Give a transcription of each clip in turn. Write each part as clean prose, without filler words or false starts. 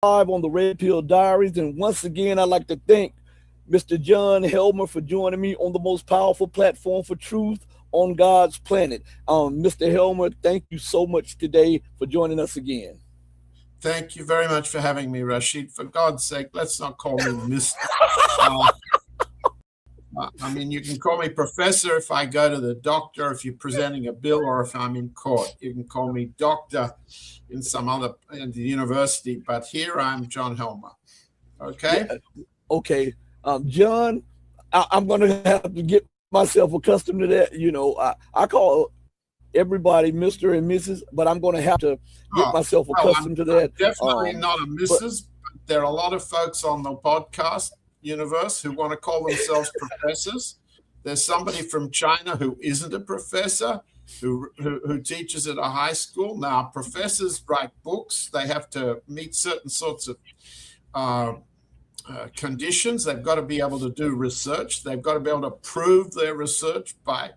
live on the Red Pill Diaries. And once again, I'd like to thank Mr. John Helmer for joining me on the most powerful platform for truth on God's planet. Mr. Helmer, thank you so much today for joining us again. Thank you very much for having me, Rashid. For God's sake, let's not call me Mr. I mean, you can call me professor if I go to the doctor, if you're presenting a bill, or if I'm in court. You can call me doctor in the university, but here I'm John Helmer. Okay? Yeah, okay. John, I'm going to have to get myself accustomed to that. I call everybody Mr. and Mrs., but I'm going to have to get myself accustomed to that. I'm definitely not a Mrs., but there are a lot of folks on the podcast universe who want to call themselves professors. There's somebody from China who isn't a professor, who teaches at a high school. Now, professors write books. They have to meet certain sorts of conditions. They've got to be able to do research. They've got to be able to prove their research by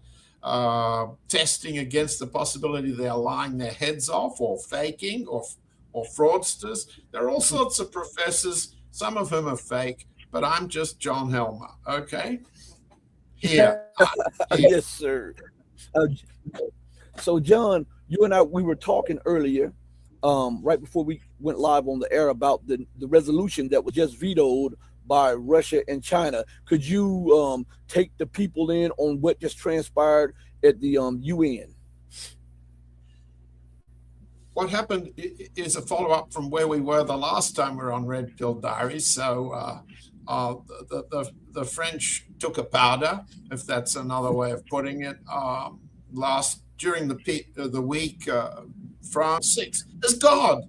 testing against the possibility they're lying their heads off or faking or fraudsters. There are all sorts of professors, some of whom are fake, but I'm just John Helmer, okay? Here. Yes, sir. So, John, you and I, we were talking earlier, right before we went live on the air, about the resolution that was just vetoed by Russia and China. Could you take the people in on what just transpired at the UN? What happened is a follow-up from where we were the last time we were on Red Pill Diaries. So the French took a powder, if that's another way of putting it, during the week from 6 as God.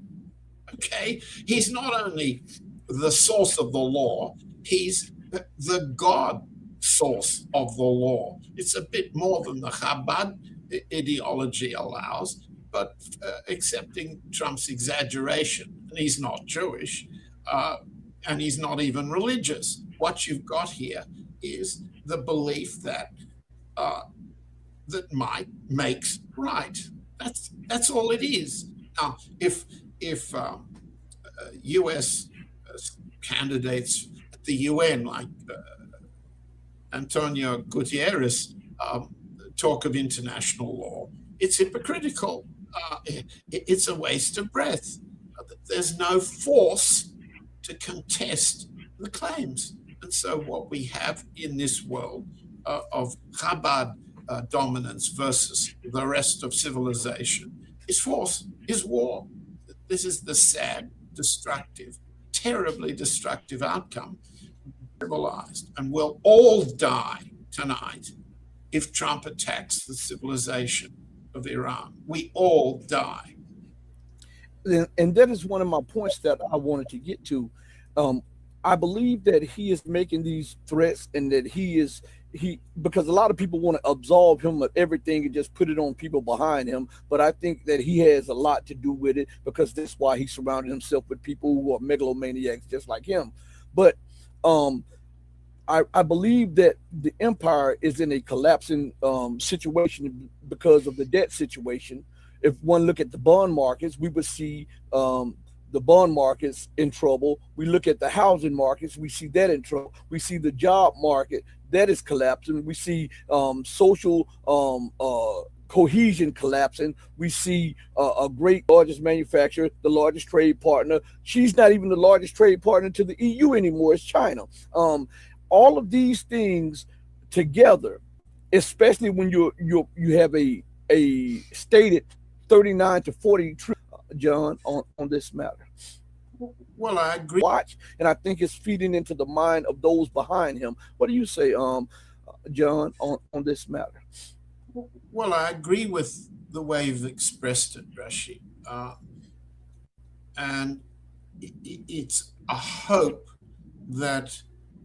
Okay, he's not only the source of the law, he's the God source of the law. It's a bit more than the Chabad ideology allows, but accepting Trump's exaggeration, and he's not Jewish, and he's not even religious. What you've got here is the belief that that might makes right. That's all it is. Now, if U.S. candidates at the UN, like Antonio Guterres, talk of international law, it's hypocritical. It's a waste of breath. There's no force to contest the claims. And so what we have in this world of Chabad dominance versus the rest of civilization is force, is war. This is the sad, destructive, terribly destructive outcome. Civilized, and we'll all die tonight if Trump attacks the civilization of Iran. We all die. And that is one of my points that I wanted to get to. I believe that he is making these threats, and that he because a lot of people want to absolve him of everything and just put it on people behind him. But I think that he has a lot to do with it, because that's why he surrounded himself with people who are megalomaniacs just like him. But I believe that the empire is in a collapsing situation because of the debt situation. If one look at the bond markets, we would see the bond markets in trouble. We look at the housing markets, we see that in trouble. We see the job market that is collapsing. We see social cohesion collapsing. We see a great largest manufacturer, the largest trade partner. She's not even the largest trade partner to the EU anymore. It's China. All of these things together, especially when you have a stated 39 to 40 trillion, John, on this matter. Well, I agree. Watch, and I think it's feeding into the mind of those behind him. What do you say, John, on this matter? Well, I agree with the way you've expressed it, Rashid. And it's a hope that,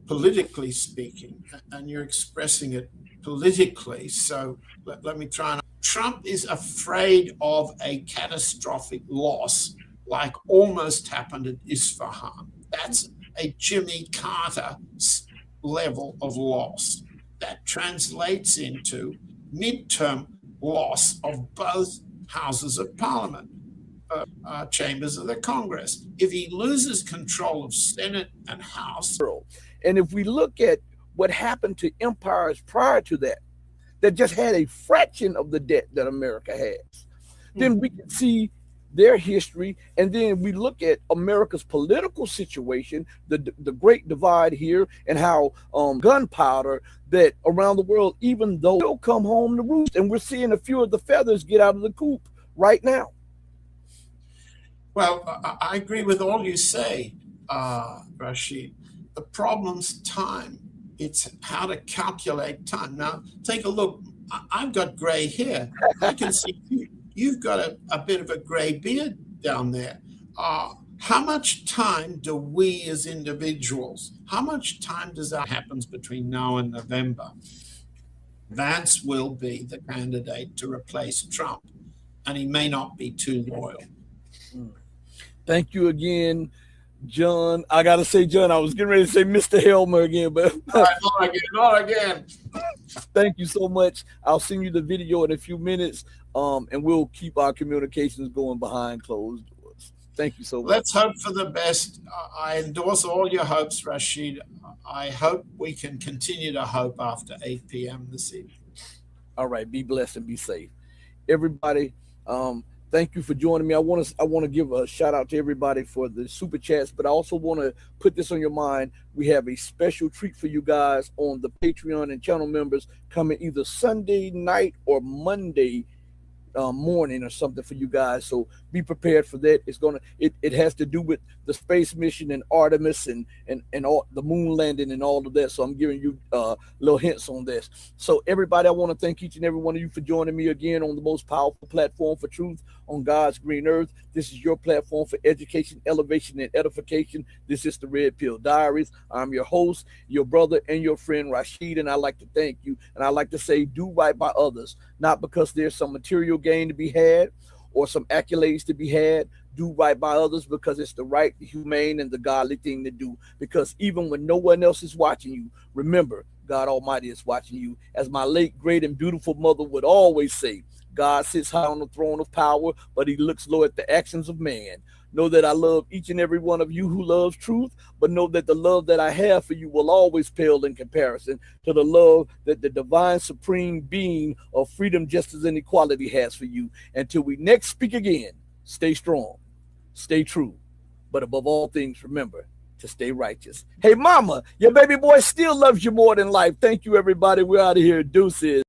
politically speaking, and you're expressing it politically, so let me try and... Trump is afraid of a catastrophic loss like almost happened at Isfahan. That's a Jimmy Carter level of loss. That translates into midterm loss of both houses of parliament. chambers of the Congress. If he loses control of Senate and House. And if we look at what happened to empires prior to that, that just had a fraction of the debt that America has, then we can see their history. And then we look at America's political situation, the great divide here, and how gunpowder that around the world, even though it'll come home to roost. And we're seeing a few of the feathers get out of the coop right now. Well, I agree with all you say, Rashid. The problem's time. It's how to calculate time. Now, take a look. I've got gray hair. I can see you've got a bit of a gray beard down there. How much time do we as individuals, how much time does that happens between now and November? Vance will be the candidate to replace Trump, and he may not be too loyal. Thank you again, John. I got to say, John, I was getting ready to say Mr. Helmer again, but not again. Thank you so much. I'll send you the video in a few minutes, and we'll keep our communications going behind closed doors. Thank you so much. Let's hope for the best. I endorse all your hopes, Rashid. I hope we can continue to hope after 8 p.m. this evening. All right. Be blessed and be safe. Everybody, thank you for joining me. I want to give a shout out to everybody for the super chats, but I also want to put this on your mind. We have a special treat for you guys on the Patreon and channel members coming either Sunday night or Monday morning or something for you guys. So be prepared for that. It has to do with the space mission and Artemis and all the moon landing and all of that. So I'm giving you little hints on this. So everybody, I want to thank each and every one of you for joining me again on the most powerful platform for truth on God's green earth. This is your platform for education, elevation, and edification. This is the Red Pill Diaries. I'm your host, your brother, and your friend Rashid, and I'd like to thank you. And I'd like to say, do right by others, not because there's some material gain to be had or some accolades to be had. Do right by others because it's the right, the humane, and the godly thing to do. Because even when no one else is watching you, remember, God Almighty is watching you. As my late, great, and beautiful mother would always say, God sits high on the throne of power, but he looks low at the actions of man. Know that I love each and every one of you who loves truth, but know that the love that I have for you will always pale in comparison to the love that the divine supreme being of freedom, justice, and equality has for you. Until we next speak again, stay strong, stay true, but above all things, remember to stay righteous. Hey, mama, your baby boy still loves you more than life. Thank you, everybody. We're out of here. Deuces.